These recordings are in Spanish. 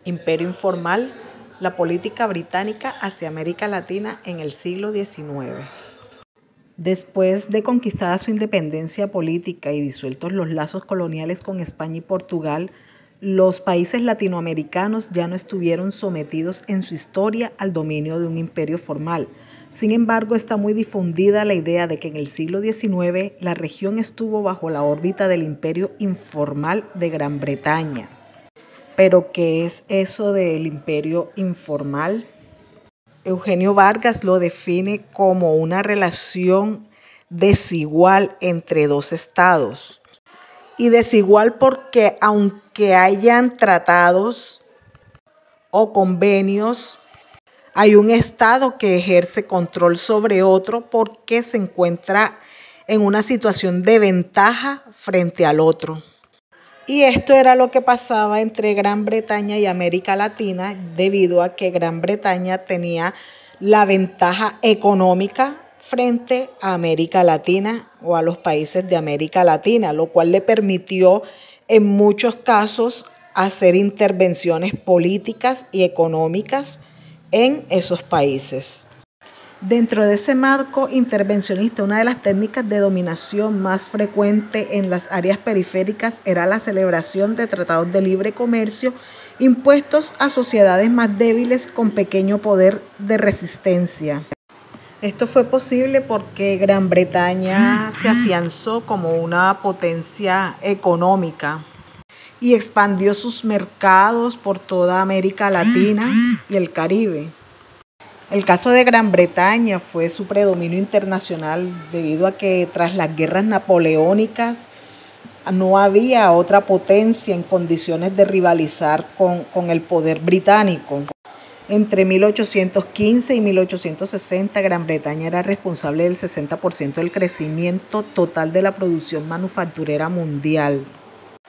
Imperio informal, la política británica hacia América Latina en el siglo XIX. Después de conquistada su independencia política y disueltos los lazos coloniales con España y Portugal, los países latinoamericanos ya no estuvieron sometidos en su historia al dominio de un imperio formal. Sin embargo, está muy difundida la idea de que en el siglo XIX la región estuvo bajo la órbita del imperio informal de Gran Bretaña. ¿Pero qué es eso del imperio informal? Eugenio Vargas lo define como una relación desigual entre dos estados. Y desigual porque aunque hayan tratados o convenios, hay un estado que ejerce control sobre otro porque se encuentra en una situación de ventaja frente al otro. Y esto era lo que pasaba entre Gran Bretaña y América Latina, debido a que Gran Bretaña tenía la ventaja económica frente a América Latina o a los países de América Latina, lo cual le permitió en muchos casos hacer intervenciones políticas y económicas en esos países. Dentro de ese marco intervencionista, una de las técnicas de dominación más frecuente en las áreas periféricas era la celebración de tratados de libre comercio impuestos a sociedades más débiles con pequeño poder de resistencia. Esto fue posible porque Gran Bretaña se afianzó como una potencia económica y expandió sus mercados por toda América Latina y el Caribe. El caso de Gran Bretaña fue su predominio internacional debido a que tras las guerras napoleónicas no había otra potencia en condiciones de rivalizar con el poder británico. Entre 1815 y 1860, Gran Bretaña era responsable del 60% del crecimiento total de la producción manufacturera mundial.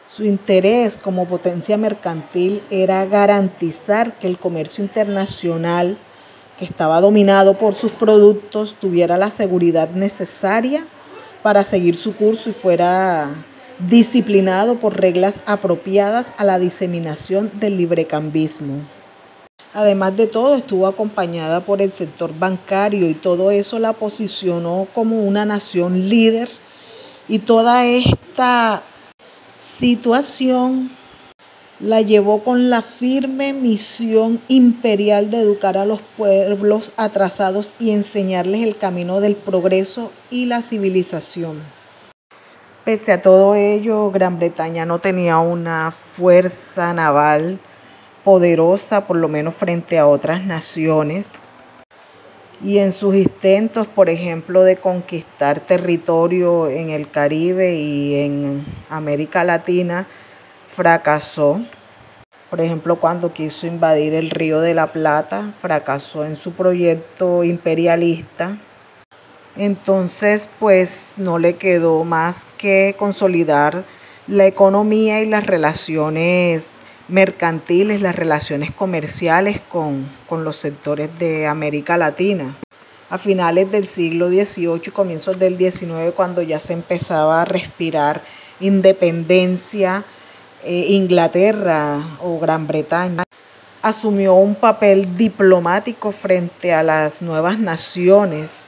Su interés como potencia mercantil era garantizar que el comercio internacional, que estaba dominado por sus productos, tuviera la seguridad necesaria para seguir su curso y fuera disciplinado por reglas apropiadas a la diseminación del librecambismo. Además de todo, estuvo acompañada por el sector bancario y todo eso la posicionó como una nación líder, y toda esta situación la llevó con la firme misión imperial de educar a los pueblos atrasados y enseñarles el camino del progreso y la civilización. Pese a todo ello, Gran Bretaña no tenía una fuerza naval poderosa, por lo menos frente a otras naciones. Y en sus intentos, por ejemplo, de conquistar territorio en el Caribe y en América Latina, fracasó. Por ejemplo, cuando quiso invadir el Río de la Plata, fracasó en su proyecto imperialista. Entonces, pues no le quedó más que consolidar la economía y las relaciones mercantiles, las relaciones comerciales con los sectores de América Latina. A finales del siglo XVIII y comienzos del XIX, cuando ya se empezaba a respirar independencia, Inglaterra o Gran Bretaña asumió un papel diplomático frente a las nuevas naciones,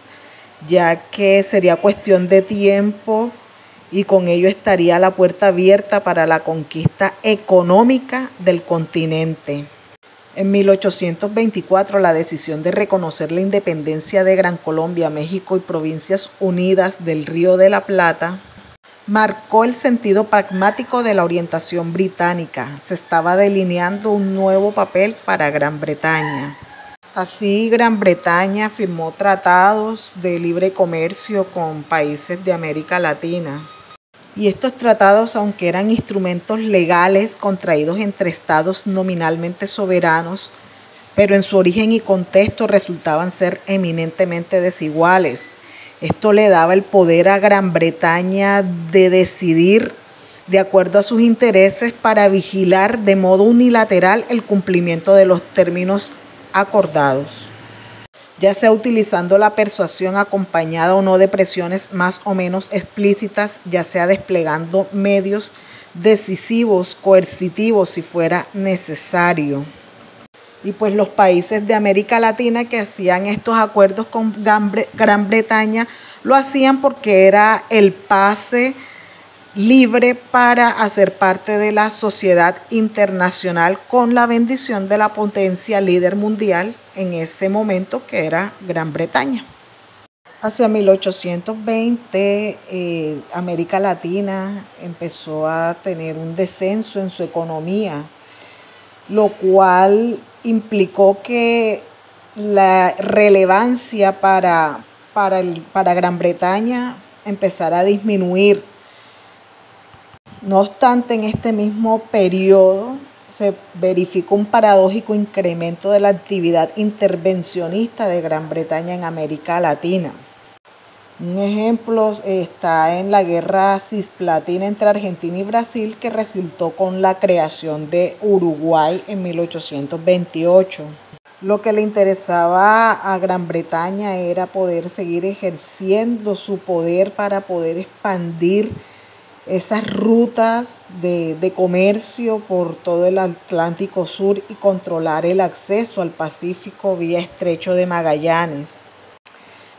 ya que sería cuestión de tiempo y con ello estaría la puerta abierta para la conquista económica del continente. En 1824, la decisión de reconocer la independencia de Gran Colombia, México y Provincias Unidas del Río de la Plata marcó el sentido pragmático de la orientación británica. Se estaba delineando un nuevo papel para Gran Bretaña. Así, Gran Bretaña firmó tratados de libre comercio con países de América Latina. Y estos tratados, aunque eran instrumentos legales contraídos entre estados nominalmente soberanos, pero en su origen y contexto resultaban ser eminentemente desiguales. Esto le daba el poder a Gran Bretaña de decidir de acuerdo a sus intereses para vigilar de modo unilateral el cumplimiento de los términos acordados, ya sea utilizando la persuasión acompañada o no de presiones más o menos explícitas, ya sea desplegando medios decisivos, coercitivos, si fuera necesario. Y pues los países de América Latina que hacían estos acuerdos con Gran Bretaña lo hacían porque era el pase libre para hacer parte de la sociedad internacional con la bendición de la potencia líder mundial en ese momento, que era Gran Bretaña. Hacia 1820, América Latina empezó a tener un descenso en su economía, lo cual implicó que la relevancia para Gran Bretaña empezara a disminuir. No obstante, en este mismo periodo se verificó un paradójico incremento de la actividad intervencionista de Gran Bretaña en América Latina. Un ejemplo está en la guerra cisplatina entre Argentina y Brasil, que resultó con la creación de Uruguay en 1828. Lo que le interesaba a Gran Bretaña era poder seguir ejerciendo su poder para poder expandir esas rutas de comercio por todo el Atlántico Sur y controlar el acceso al Pacífico vía Estrecho de Magallanes.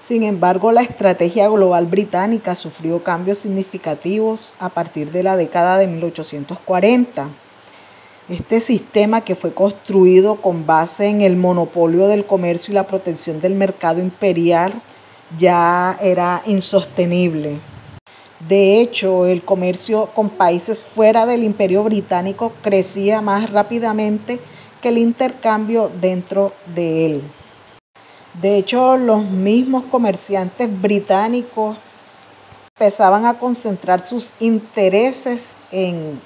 Sin embargo, la estrategia global británica sufrió cambios significativos a partir de la década de 1840. Este sistema, que fue construido con base en el monopolio del comercio y la protección del mercado imperial, ya era insostenible. De hecho, el comercio con países fuera del Imperio Británico crecía más rápidamente que el intercambio dentro de él. De hecho, los mismos comerciantes británicos empezaban a concentrar sus intereses en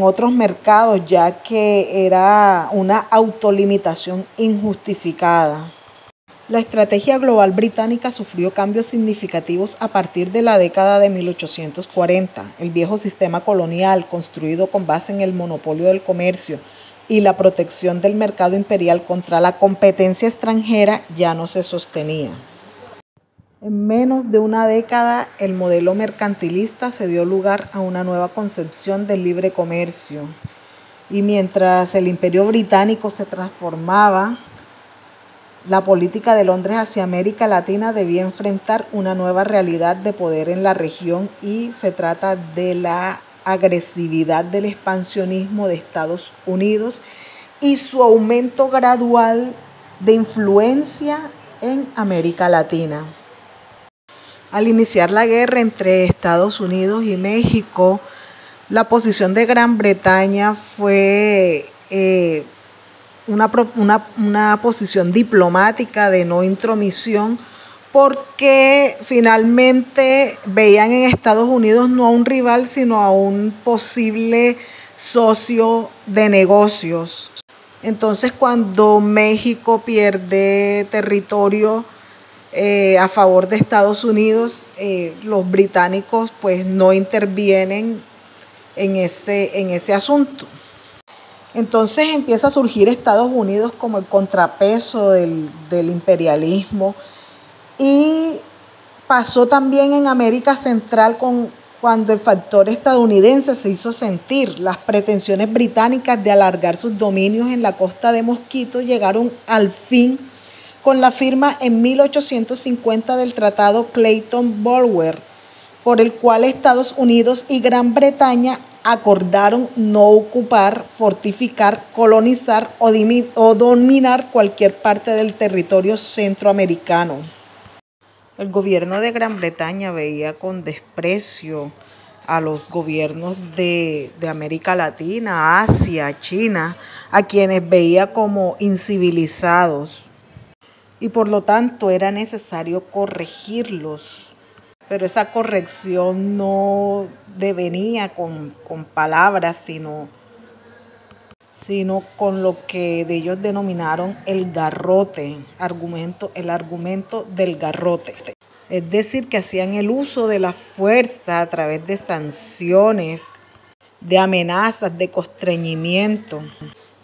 otros mercados, ya que era una autolimitación injustificada. La estrategia global británica sufrió cambios significativos a partir de la década de 1840. El viejo sistema colonial, construido con base en el monopolio del comercio y la protección del mercado imperial contra la competencia extranjera, ya no se sostenía. En menos de una década, el modelo mercantilista se dio lugar a una nueva concepción del libre comercio. Y mientras el Imperio Británico se transformaba, la política de Londres hacia América Latina debía enfrentar una nueva realidad de poder en la región, y se trata de la agresividad del expansionismo de Estados Unidos y su aumento gradual de influencia en América Latina. Al iniciar la guerra entre Estados Unidos y México, la posición de Gran Bretaña fue una posición diplomática de no intromisión, porque finalmente veían en Estados Unidos no a un rival, sino a un posible socio de negocios. Entonces, cuando México pierde territorio a favor de Estados Unidos, los británicos pues no intervienen en ese asunto. Entonces empieza a surgir Estados Unidos como el contrapeso del imperialismo, y pasó también en América Central cuando el factor estadounidense se hizo sentir. Las pretensiones británicas de alargar sus dominios en la costa de Mosquito llegaron al fin con la firma en 1850 del Tratado Clayton-Bulwer, por el cual Estados Unidos y Gran Bretaña acordaron no ocupar, fortificar, colonizar o dominar cualquier parte del territorio centroamericano. El gobierno de Gran Bretaña veía con desprecio a los gobiernos de América Latina, Asia, China, a quienes veía como incivilizados, y por lo tanto era necesario corregirlos. Pero esa corrección no devenía con palabras, sino con lo que ellos denominaron el garrote, el argumento del garrote. Es decir, que hacían el uso de la fuerza a través de sanciones, de amenazas, de constreñimiento.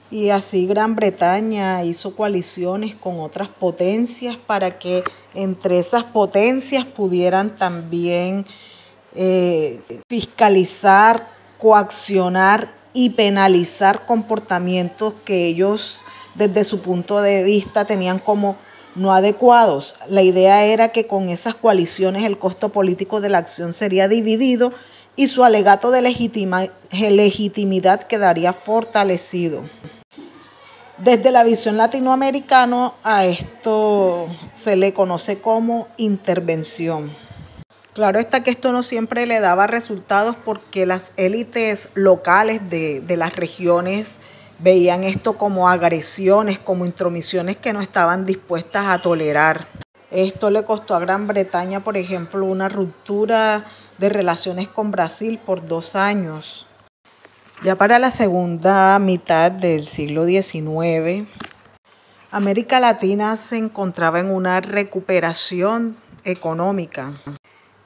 Y así Gran Bretaña hizo coaliciones con otras potencias para que entre esas potencias pudieran también fiscalizar coaccionar y penalizar comportamientos que ellos desde su punto de vista tenían como no adecuados. La idea era que con esas coaliciones el costo político de la acción sería dividido y su alegato de legitimidad quedaría fortalecido. Desde la visión latinoamericana a esto se le conoce como intervención. Claro está que esto no siempre le daba resultados porque las élites locales de las regiones veían esto como agresiones, como intromisiones que no estaban dispuestas a tolerar. Esto le costó a Gran Bretaña, por ejemplo, una ruptura de relaciones con Brasil por 2 años. Ya para la segunda mitad del siglo XIX, América Latina se encontraba en una recuperación económica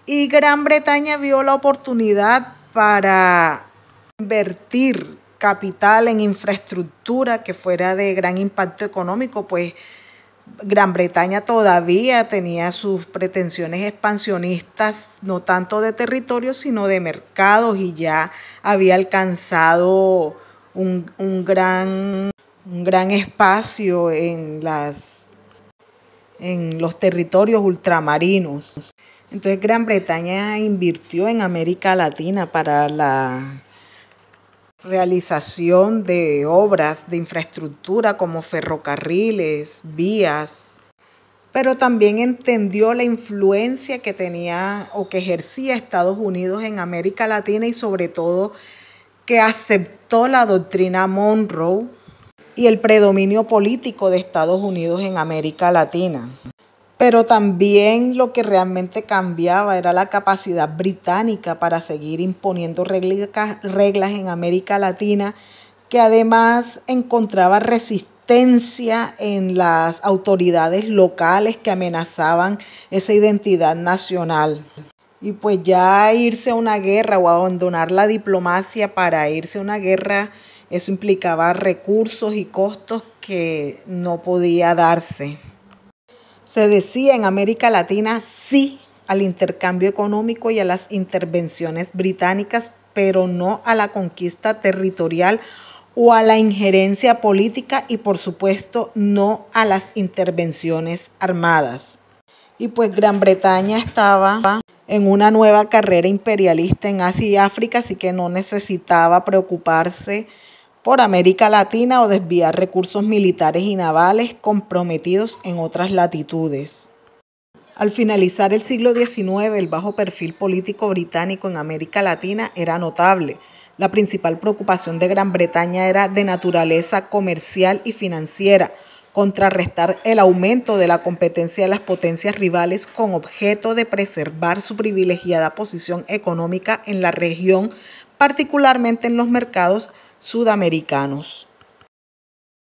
y Gran Bretaña vio la oportunidad para invertir capital en infraestructura que fuera de gran impacto económico, pues Gran Bretaña todavía tenía sus pretensiones expansionistas, no tanto de territorio, sino de mercados, y ya había alcanzado un gran espacio en los territorios ultramarinos. Entonces Gran Bretaña invirtió en América Latina para la realización de obras de infraestructura como ferrocarriles, vías, pero también entendió la influencia que tenía o que ejercía Estados Unidos en América Latina y sobre todo que aceptó la doctrina Monroe y el predominio político de Estados Unidos en América Latina. Pero también lo que realmente cambiaba era la capacidad británica para seguir imponiendo reglas en América Latina, que además encontraba resistencia en las autoridades locales que amenazaban esa identidad nacional. Y pues ya irse a una guerra o abandonar la diplomacia para irse a una guerra, eso implicaba recursos y costos que no podía darse. Se decía en América Latina sí al intercambio económico y a las intervenciones británicas, pero no a la conquista territorial o a la injerencia política y, por supuesto, no a las intervenciones armadas. Y pues Gran Bretaña estaba en una nueva carrera imperialista en Asia y África, así que no necesitaba preocuparse por América Latina o desviar recursos militares y navales comprometidos en otras latitudes. Al finalizar el siglo XIX, el bajo perfil político británico en América Latina era notable. La principal preocupación de Gran Bretaña era de naturaleza comercial y financiera, contrarrestar el aumento de la competencia de las potencias rivales con objeto de preservar su privilegiada posición económica en la región, particularmente en los mercados sudamericanos.